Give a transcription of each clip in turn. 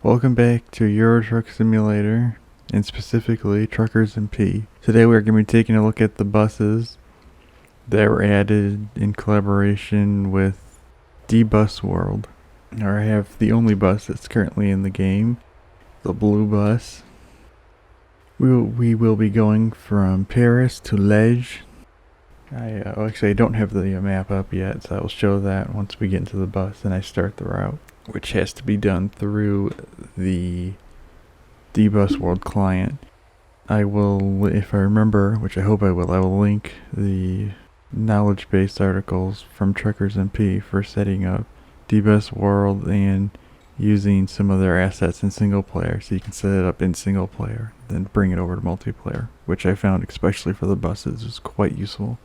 Welcome back to Euro Truck Simulator, and specifically TruckersMP. Today we're going to be taking a look at the buses that were added in collaboration with D-Bus World. I have the only bus that's currently in the game, the blue bus. We will be going from Paris to Liège. I don't have the map up yet, so I will show that once we get into the bus and I start the route, which has to be done through the D-Bus World client. I will, if I remember, which I hope I will link the knowledge-based articles from TruckersMP for setting up D-Bus World and using some of their assets in single player, so you can set it up in single player, then bring it over to multiplayer, which I found, especially for the buses, is quite useful.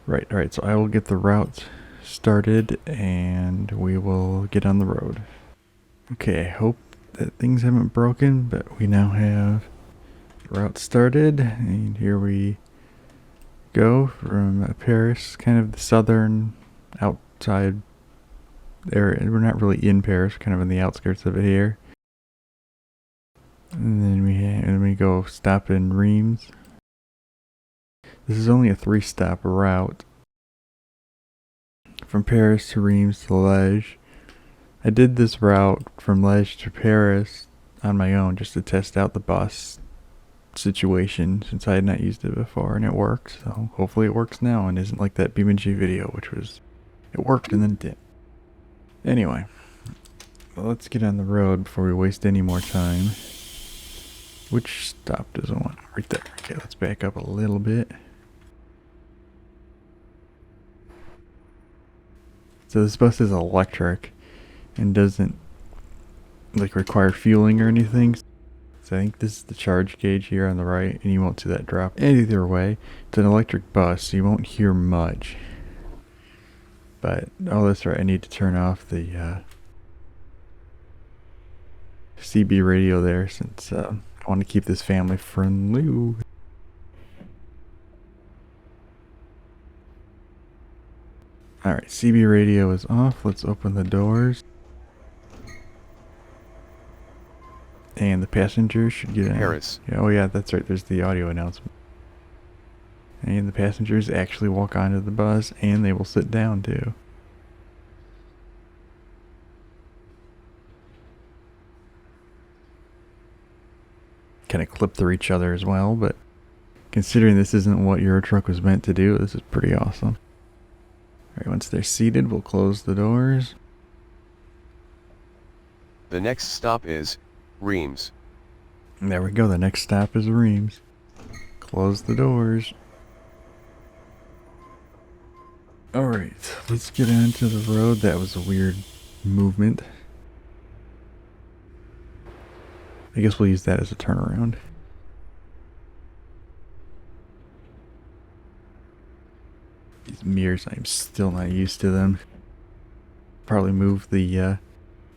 Alright, so I will get the route started and we will get on the road. Okay, I hope that things haven't broken, but we now have the route started, and here we go from Paris, kind of the southern outside area. We're not really in Paris, we're kind of in the outskirts of it here. And then we go stop in Reims. This is only a 3-stop route from Paris to Reims to Liège. I did this route from Liège to Paris on my own just to test out the bus situation since I had not used it before, and it worked. So hopefully it works now and isn't like that BeamNG video, which was, it worked and then it didn't. Anyway, well, let's get on the road before we waste any more time. Which stop does it want? Right there. Okay, let's back up a little bit. So this bus is electric and doesn't require fueling or anything. So I think this is the charge gauge here on the right, and you won't see that drop. Either way, it's an electric bus, so you won't hear much. But, oh that's right, I need to turn off the CB radio there since I want to keep this family friendly. Alright, CB radio is off. Let's open the doors. And the passengers should get in. Paris. Yeah, oh yeah, that's right, there's the audio announcement. And the passengers actually walk onto the bus, and they will sit down too. Kind of clip through each other as well, but considering this isn't what your truck was meant to do, this is pretty awesome. Alright, once they're seated, we'll close the doors. The next stop is Reims. And there we go, the next stop is Reims. Close the doors. Alright, let's get onto the road. That was a weird movement. I guess we'll use that as a turnaround. These mirrors, I'm still not used to them. Probably move the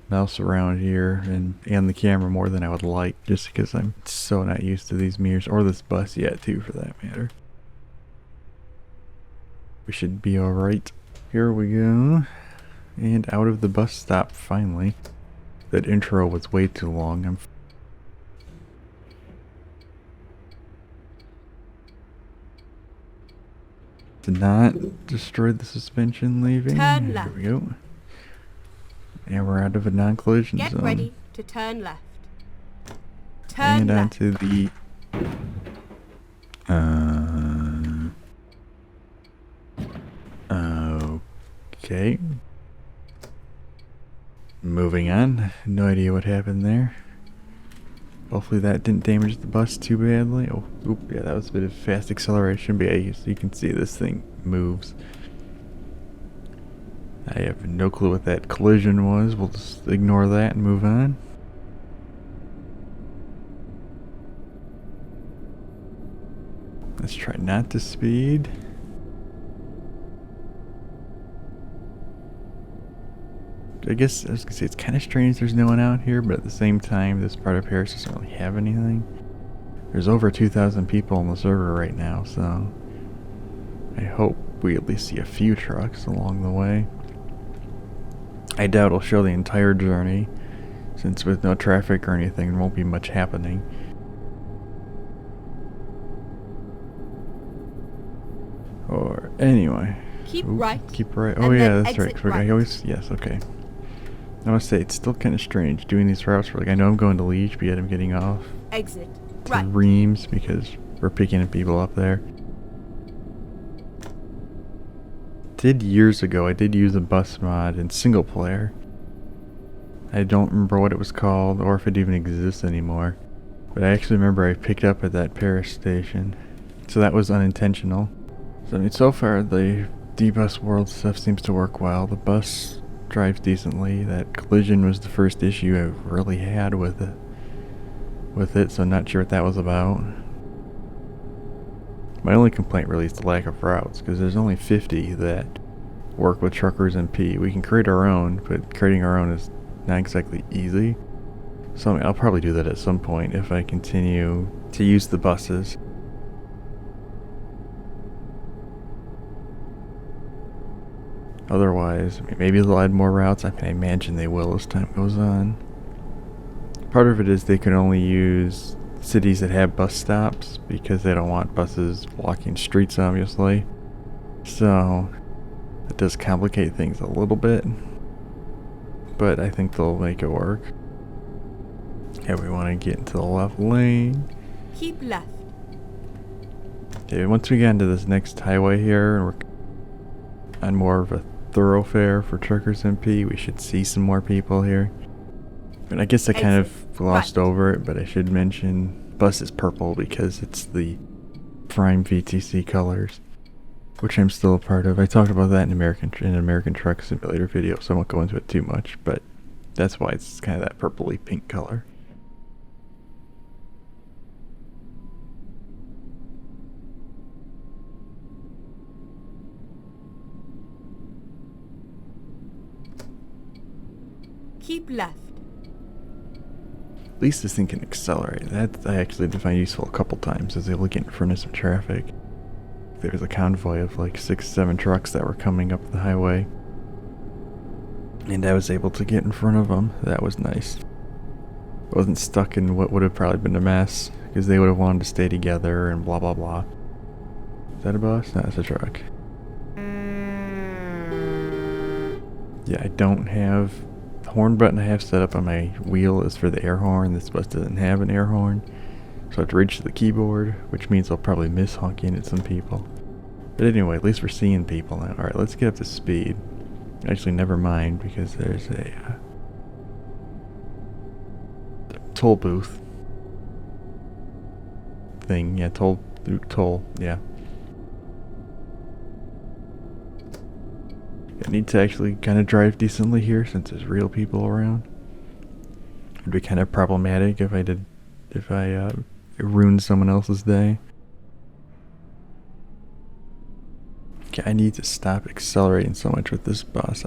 mouse around here and the camera more than I would like, just because I'm so not used to these mirrors, or this bus yet too for that matter. We should be alright. Here we go. And out of the bus stop finally. That intro was way too long. Did not destroy the suspension leaving. Turn left. Here we go. And we're out of a non-collision zone. Get ready to turn left. Turn And left. onto the okay. Moving on. No idea what happened there. Hopefully that didn't damage the bus too badly. Oh, oop, yeah, that was a bit of fast acceleration, but yeah, so you can see this thing moves. I have no clue what that collision was. We'll just ignore that and move on. Let's try not to speed. I guess I was gonna say it's kind of strange there's no one out here, but at the same time, this part of Paris doesn't really have anything. There's over 2,000 people on the server right now, so I hope we at least see a few trucks along the way. I doubt it'll show the entire journey, since with no traffic or anything, there won't be much happening. Or anyway. Keep Oop, right. Keep right. And Oh then yeah, that's right. exit right. I always, yes, okay. I must say, it's still kind of strange doing these routes where, like, I know I'm going to Liège, but yet I'm getting off Exit to right. Reims because we're picking up people up there. Years ago, I did use a bus mod in single player. I don't remember what it was called or if it even exists anymore. But I actually remember I picked up at that Paris station. So that was unintentional. So I mean, so far the D-Bus World stuff seems to work well. The bus drives decently. That collision was the first issue I really had with it, so I'm not sure what that was about. My only complaint really is the lack of routes, because there's only 50 that work with TruckersMP. We can create our own, but creating our own is not exactly easy. So I mean, I'll probably do that at some point if I continue to use the buses. Otherwise, I mean, maybe they'll add more routes. I imagine they will as time goes on. Part of it is they can only use cities that have bus stops because they don't want buses blocking streets, obviously. So it does complicate things a little bit, but I think they'll make it work. Okay, we want to get into the left lane. Keep left. Okay, once we get into this next highway here and we're on more of a thoroughfare for TruckersMP, we should see some more people here. And I guess I kind of glossed over it, but I should mention bus is purple because it's the prime VTC colors, which I'm still a part of. I talked about that in an American Truck Simulator video, so I won't go into it too much, but that's why it's kind of that purpley pink color. Keep left. At least this thing can accelerate. That I actually did find useful a couple times as I look in front of some traffic. There was a convoy of like 6-7 trucks that were coming up the highway, and I was able to get in front of them. That was nice. I wasn't stuck in what would have probably been a mess because they would have wanted to stay together and blah blah blah. Is that a bus? No, it's a truck. Yeah, I don't have the horn button I have set up on my wheel is for the air horn. This bus doesn't have an air horn, so I have to reach to the keyboard, which means I'll probably miss honking at some people. But anyway, at least we're seeing people now. Alright, let's get up to speed. Actually, never mind, because there's a toll booth thing. Yeah, toll, yeah. I need to actually kind of drive decently here since there's real people around. It'd be kind of problematic if I ruined someone else's day. Okay, I need to stop accelerating so much with this bus.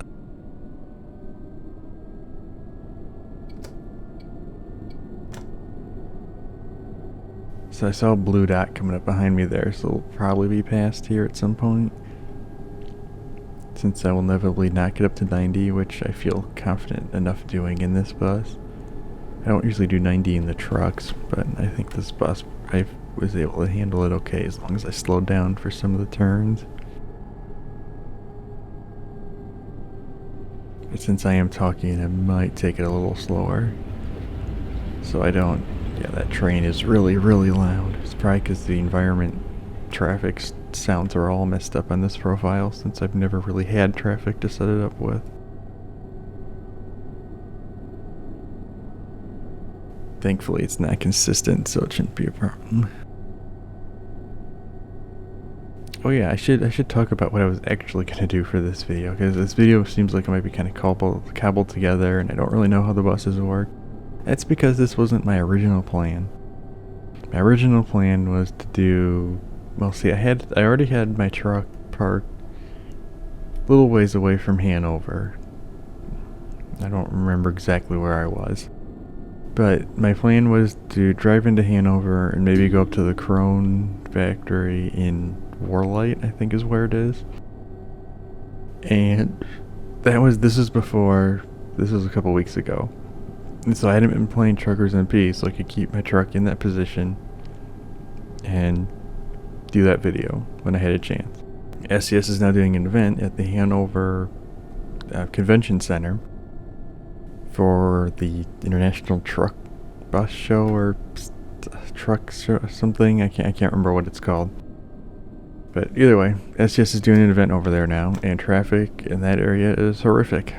So I saw a blue dot coming up behind me there, so it'll probably be past here at some point. Since I will inevitably not get up to 90, which I feel confident enough doing in this bus. I don't usually do 90 in the trucks, but I think this bus, I was able to handle it okay as long as I slowed down for some of the turns. But since I am talking, I might take it a little slower. So I don't, yeah, that train is really, really loud. It's probably because the environment traffic sounds are all messed up on this profile since I've never really had traffic to set it up with. Thankfully it's not consistent, so it shouldn't be a problem. Oh yeah, I should talk about what I was actually going to do for this video, because this video seems like it might be kind of cobbled together and I don't really know how the buses work. That's because this wasn't my original plan. My original plan was to do, well, see, I already had my truck parked a little ways away from Hanover. I don't remember exactly where I was. But my plan was to drive into Hanover and maybe go up to the Krone factory in Warlight, I think is where it is. And this was a couple weeks ago. And so I hadn't been playing Truckers MP, so I could keep my truck in that position and do that video when I had a chance. SCS is now doing an event at the Hanover Convention Center for the International Truck Bus Show or Truck Show or something. I can't remember what it's called. But either way, SCS is doing an event over there now, and traffic in that area is horrific.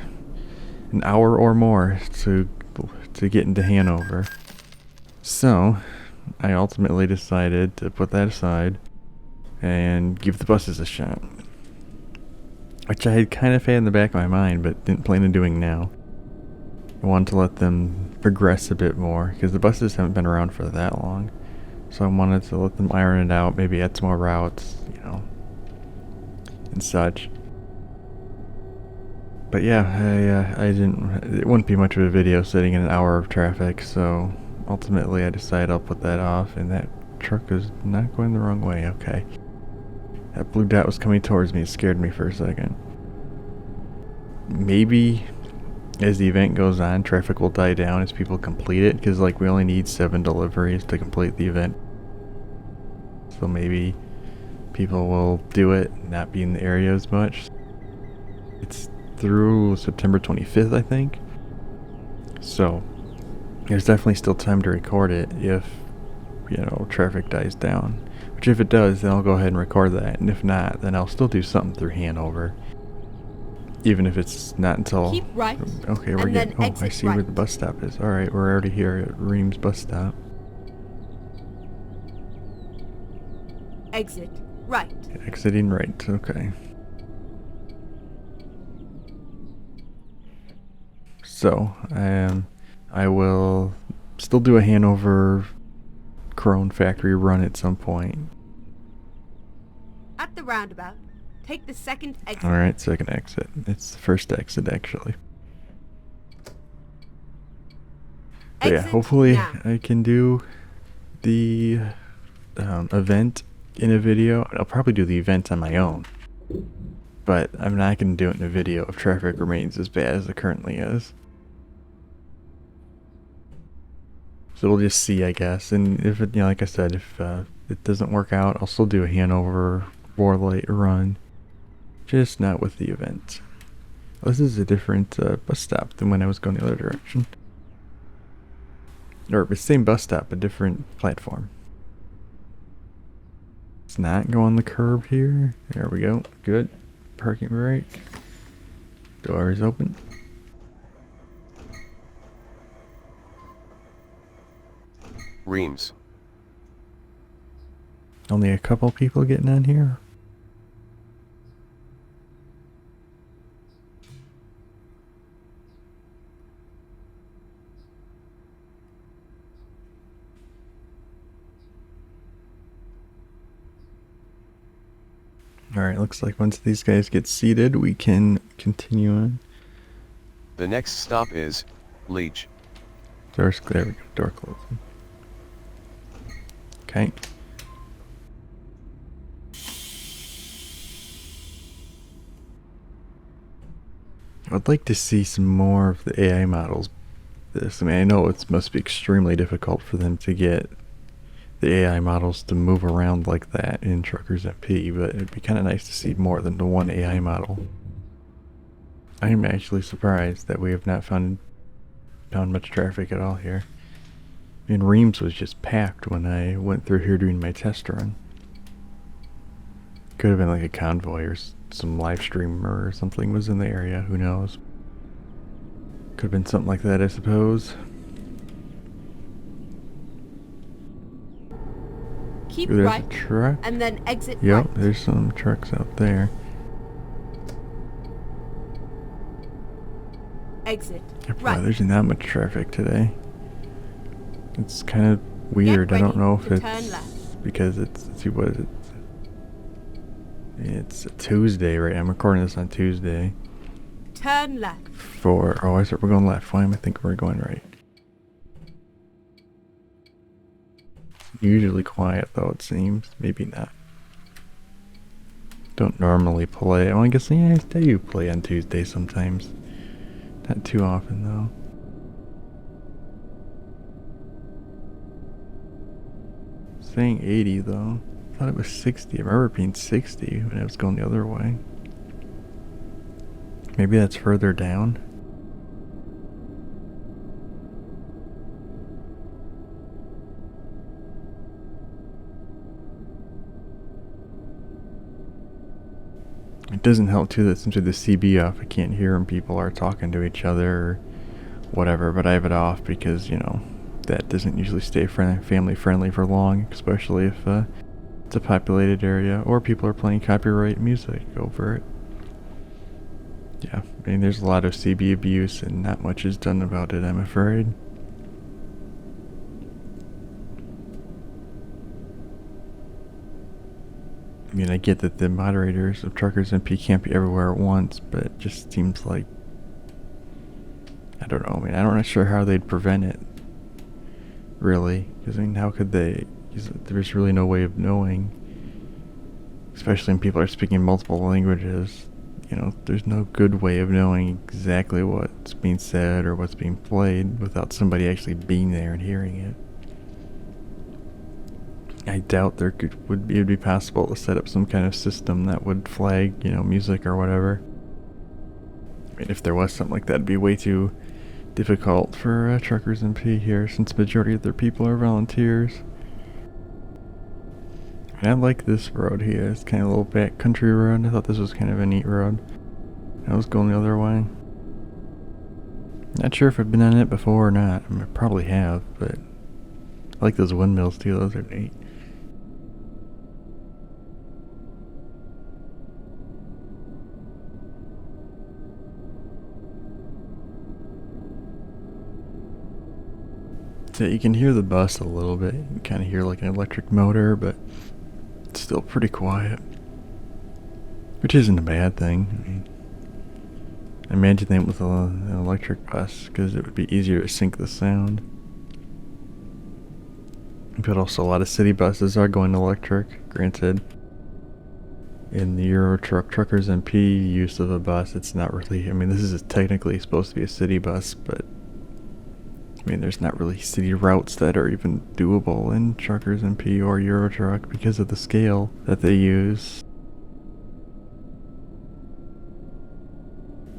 An hour or more to get into Hanover. So I ultimately decided to put that aside and give the buses a shot, which I had kind of had in the back of my mind but didn't plan on doing now. I wanted to let them progress a bit more because the buses haven't been around for that long, so I wanted to let them iron it out, maybe add some more routes, and such. But yeah, I didn't. It wouldn't be much of a video sitting in an hour of traffic, so ultimately I decided I'll put that off. And that truck is not going the wrong way. Okay, that blue dot was coming towards me. It scared me for a second. Maybe as the event goes on, traffic will die down as people complete it, because we only need 7 deliveries to complete the event. So maybe people will do it, not be in the area as much. It's through September 25th, I think. So there's definitely still time to record it if, traffic dies down. Which if it does, then I'll go ahead and record that. And if not, then I'll still do something through Hanover. Even if it's not until... Keep right. Okay, we're getting... Oh, I see where the bus stop is. Alright, we're already here at Reims bus stop. Exit right. Exiting right, okay. So, I will still do a Hanover Crone factory run at some point. At the roundabout, take the second exit. Alright, second exit. It's the first exit, actually. But yeah, hopefully now. I can do the event in a video. I'll probably do the event on my own. But I'm not going to do it in a video if traffic remains as bad as it currently is. So we'll just see, I guess. And if it, like I said, if it doesn't work out, I'll still do a Hanover Warlight run. Just not with the event. Well, this is a different bus stop than when I was going the other direction. Or the same bus stop, but different platform. Let's not go on the curb here. There we go. Good. Parking brake. Door is open. Reims. Only a couple people getting on here. Alright, looks like once these guys get seated, we can continue on. The next stop is Liège. There we go, door closing. Okay. I'd like to see some more of the AI models. I know it must be extremely difficult for them to get the AI models to move around like that in TruckersMP, but it'd be kind of nice to see more than the one AI model. I am actually surprised that we have not found much traffic at all here. I mean, Reims was just packed when I went through here doing my test run. Could have been like a convoy or some live streamer or something was in the area, who knows. Could have been something like that, I suppose. Keep Ooh, there's right a truck. and then exit Yep, right. there's some trucks out there. Exit Yeah, boy, right. there's not much traffic today. It's kind of weird. I don't ready know if to turn it's left. because it's, let's see what is it? It's a Tuesday, right? I'm recording this on Tuesday. Turn left. Oh, I said we're going left. Why am I thinking we're going right? Usually quiet though, it seems. Maybe not. Don't normally play. Well, I guess yeah, I do play on Tuesday sometimes. Not too often though. saying 80 though. I thought it was 60. I remember it being 60 when I was going the other way. Maybe that's further down. It doesn't help too that since with the CB off, I can't hear when people are talking to each other or whatever, but I have it off because, you know, that doesn't usually stay family friendly for long, especially if it's a populated area or people are playing copyright music over it. Yeah, I mean, there's a lot of CB abuse and not much is done about it, I'm afraid. I mean, I get that the moderators of TruckersMP can't be everywhere at once, but it just seems like, I don't know, I mean, I'm not sure how they'd prevent it, really, because, I mean, how could they, there's really no way of knowing, especially when people are speaking multiple languages, you know, there's no good way of knowing exactly what's being said or what's being played without somebody actually being there and hearing it. I doubt it'd be possible to set up some kind of system that would flag, you know, music or whatever. I mean, if there was something like that, it'd be way too difficult for TruckersMP here, since the majority of their people are volunteers. And I like this road here. It's kind of a little back country road. I thought this was kind of a neat road. I was going the other way. Not sure if I've been on it before or not. I mean, I probably have, but I like those windmills too. Those are neat. So you can hear the bus a little bit. You can kind of hear like an electric motor, but it's still pretty quiet. Which isn't a bad thing. I mean, imagine that with an electric bus, because it would be easier to sync the sound. But also a lot of city buses are going electric, granted. In the TruckersMP use of a bus, it's not really, I mean, this is technically supposed to be a city bus, but I mean, there's not really city routes that are even doable in TruckersMP or Eurotruck because of the scale that they use.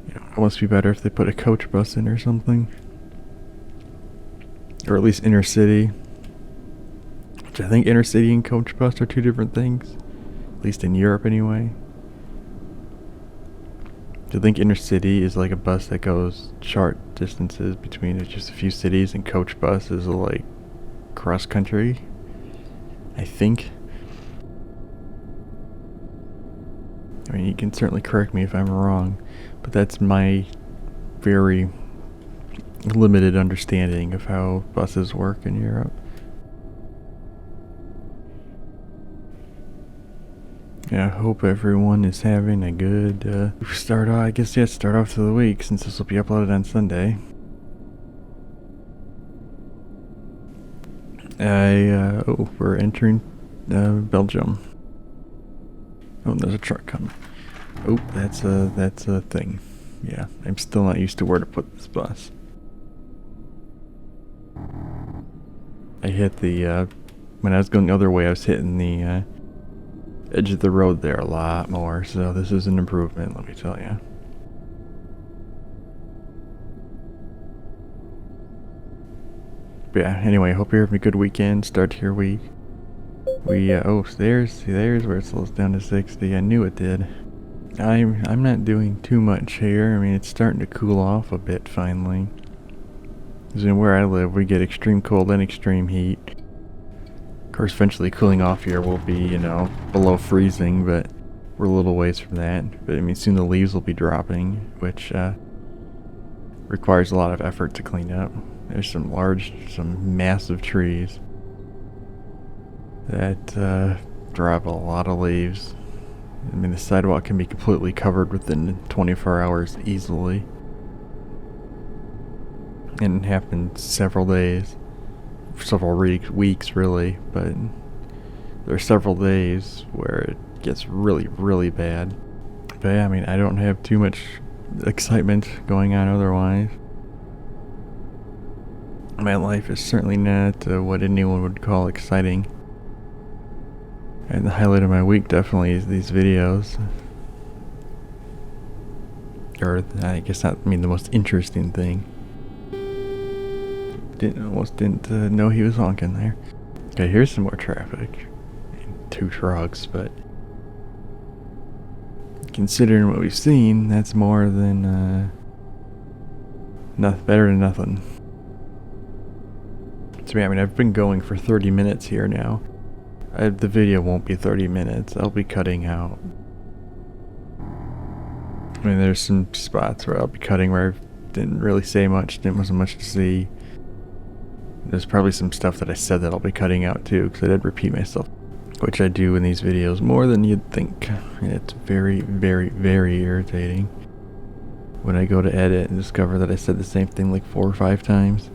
You know, it must be better if they put a coach bus in or something. Or at least intercity. Which I think intercity and coach bus are two different things. At least in Europe anyway. I think intercity is like a bus that goes short distances between just a few cities, and coach bus is like cross country, I think. I mean, you can certainly correct me if I'm wrong, but that's my very limited understanding of how buses work in Europe. Yeah, I hope everyone is having a good start off to the week, since this will be uploaded on Sunday. We're entering Belgium. Oh, there's a truck coming. Oh, that's a thing. Yeah, I'm still not used to where to put this bus. I hit the when I was going the other way, I was hitting the edge of the road there a lot more, so this is an improvement, let me tell you. But yeah, anyway, hope you're having a good weekend, start to your week. There's where it slows down to 60, I knew it did. I'm not doing too much here, I mean, it's starting to cool off a bit finally. Because in where I live, we get extreme cold and extreme heat. Of course, eventually cooling off here will be, you know, below freezing, but we're a little ways from that. But I mean, soon the leaves will be dropping, which requires a lot of effort to clean up. There's some massive trees that drop a lot of leaves. I mean, the sidewalk can be completely covered within 24 hours easily. And it happens several days. Several weeks really, but there are several days where it gets really, really bad. But yeah, I mean, I don't have too much excitement going on otherwise. My life is certainly not what anyone would call exciting. And the highlight of my week definitely is these videos. Or, I guess not, I mean the most interesting thing. Almost didn't know he was honking there. Okay, here's some more traffic. 2 trucks, but considering what we've seen, that's more than better than nothing. So yeah, I mean, I've been going for 30 minutes here now. The video won't be 30 minutes. I'll be cutting out. I mean, there's some spots where I'll be cutting where I didn't really say much, wasn't much to see. There's probably some stuff that I said that I'll be cutting out too, because I did repeat myself, which I do in these videos more than you'd think. It's very, very, very irritating when I go to edit and discover that I said the same thing like 4 or 5 times.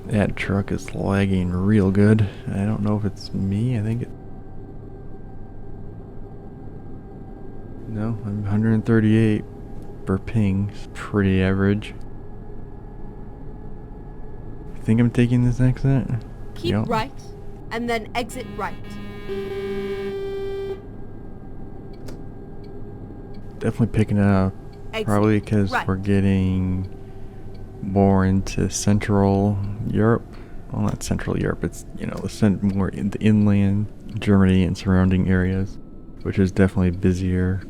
That truck is lagging real good. I don't know if it's me. I think it... No, I'm 138 for ping. It's pretty average. I think I'm taking this exit. Keep right, and then exit right. Definitely picking up. Exit Probably because right. we're getting more into Central Europe. Well, not Central Europe. It's, you know, more in the inland Germany and surrounding areas, which is definitely busier.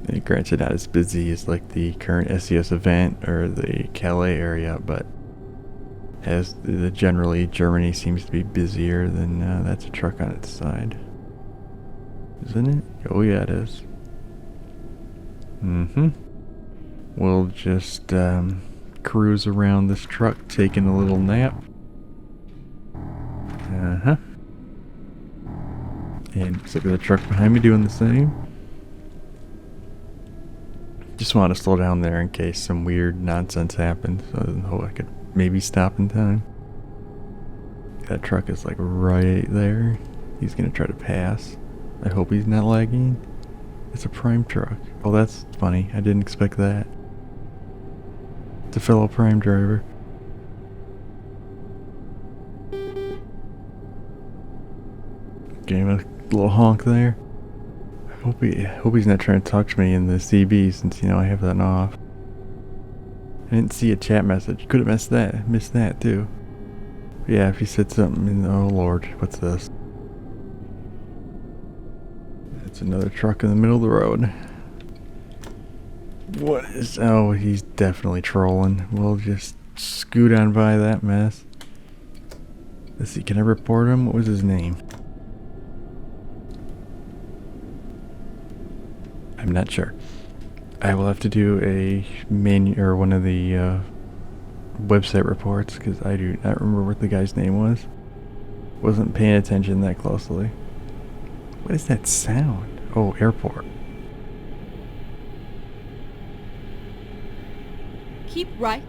And granted, not as busy as like the current SES event or the Calais area, but as generally Germany seems to be busier, then that's a truck on its side, isn't it? Oh yeah, it is. We'll just cruise around this truck, taking a little nap. And looks like the truck behind me doing the same. Just want to slow down there in case some weird nonsense happens, so I could maybe stop in time. That truck is like right there. He's gonna try to pass. I hope he's not lagging. It's a Prime truck. Oh, that's funny. I didn't expect that. It's a fellow Prime driver. Gave him a little honk there. I hope he's not trying to talk to me in the CB, since, you know, I have that off. I didn't see a chat message. Could have missed that too. But yeah, if he said something, oh lord, what's this? It's another truck in the middle of the road. What is... Oh, he's definitely trolling. We'll just scoot on by that mess. Let's see, can I report him? What was his name? I'm not sure. I will have to do a or one of the website reports, because I do not remember what the guy's name was. Wasn't paying attention that closely. What is that sound? Oh, airport. Keep right,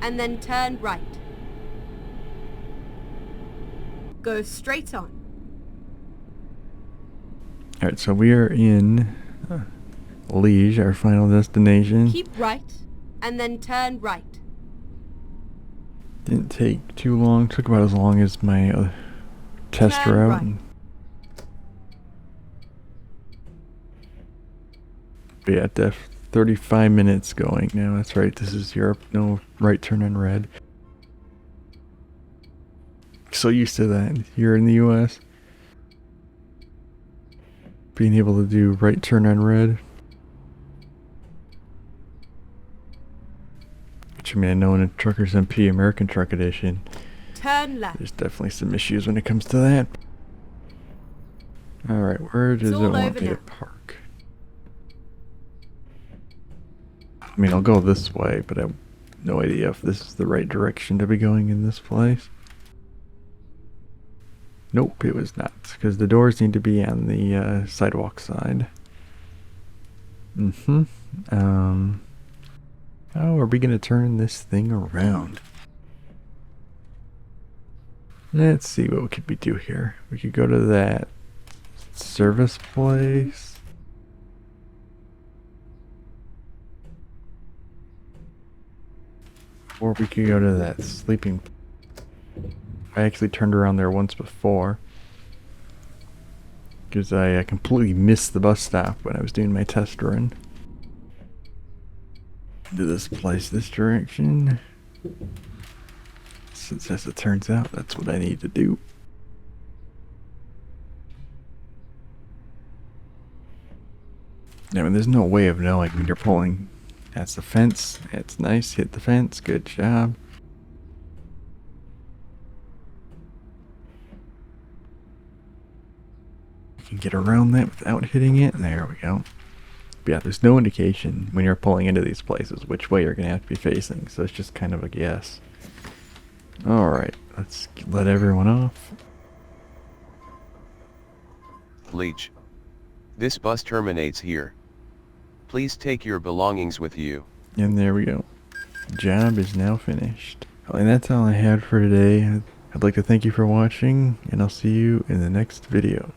and then turn right. Go straight on. Alright, so we are in Liège, our final destination. Keep right, and then turn right. Didn't take too long. Took about as long as my test Turn route. right. But yeah, 35 minutes going now. That's right. This is Europe. No right turn on red. So used to that here in the US. Being able to do right turn on red. Which, I mean, I know in a TruckersMP American Truck Edition, Turn left. there's definitely some issues when it comes to that. Alright, where does it all want over me to now. park? I mean, I'll go this way, but I have no idea if this is the right direction to be going in this place. Nope, it was not, because the doors need to be on the sidewalk side. How are we going to turn this thing around? Let's see what we do here. We could go to that service place. Or we could go to that sleeping. I actually turned around there once before. Because I completely missed the bus stop when I was doing my test run. Do this place this direction. Since as it turns out, that's what I need to do. I mean, there's no way of knowing when you're pulling. That's the fence. It's nice. Hit the fence. Good job. You can get around that without hitting it. There we go. But yeah, there's no indication when you're pulling into these places which way you're going to have to be facing. So it's just kind of a guess. Alright, let's let everyone off. Liège. This bus terminates here. Please take your belongings with you. And there we go. Job is now finished. Well, and that's all I had for today. I'd like to thank you for watching, and I'll see you in the next video.